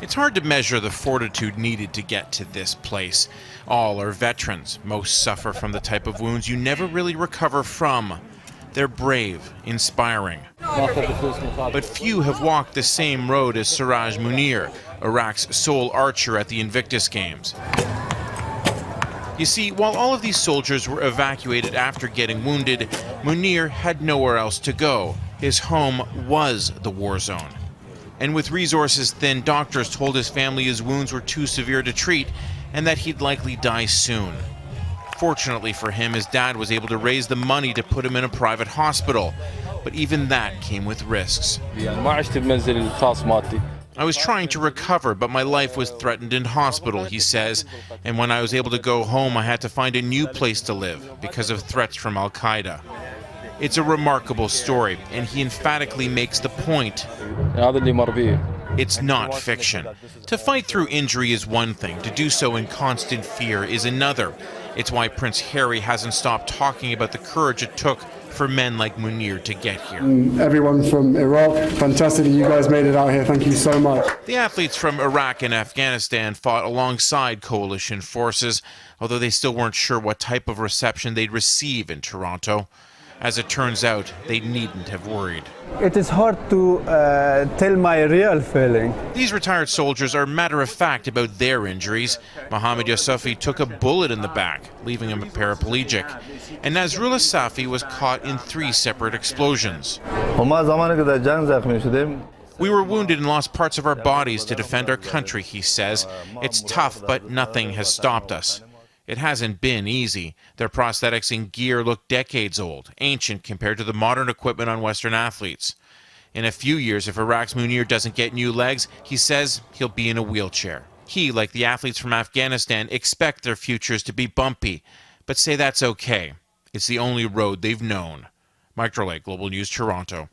It's hard to measure the fortitude needed to get to this place. All are veterans. Most suffer from the type of wounds you never really recover from. They're brave, inspiring. But few have walked the same road as Siraj Munir, Iraq's sole archer at the Invictus Games. You see, while all of these soldiers were evacuated after getting wounded, Munir had nowhere else to go. His home was the war zone. And with resources thin, doctors told his family his wounds were too severe to treat and that he'd likely die soon. Fortunately for him, his dad was able to raise the money to put him in a private hospital, but even that came with risks. I was trying to recover, but my life was threatened in hospital, he says, and when I was able to go home, I had to find a new place to live because of threats from Al-Qaeda. It's a remarkable story, and he emphatically makes the point. It's not fiction. To fight through injury is one thing. To do so in constant fear is another. It's why Prince Harry hasn't stopped talking about the courage it took for men like Munir to get here. Everyone from Iraq, fantastic that you guys made it out here. Thank you so much. The athletes from Iraq and Afghanistan fought alongside coalition forces, although they still weren't sure what type of reception they'd receive in Toronto. As it turns out, they needn't have worried. It is hard to tell my real feeling. These retired soldiers are matter-of-fact about their injuries. Mohammed Youssoufi took a bullet in the back, leaving him paraplegic. And Nasrullah Safi was caught in 3 separate explosions. We were wounded and lost parts of our bodies to defend our country, he says. It's tough, but nothing has stopped us. It hasn't been easy. Their prosthetics and gear look decades old, ancient compared to the modern equipment on Western athletes. In a few years, if Iraq's Munir doesn't get new legs, he says he'll be in a wheelchair. He, like the athletes from Afghanistan, expect their futures to be bumpy, but say that's okay. It's the only road they've known. Mike Drolet, Global News, Toronto.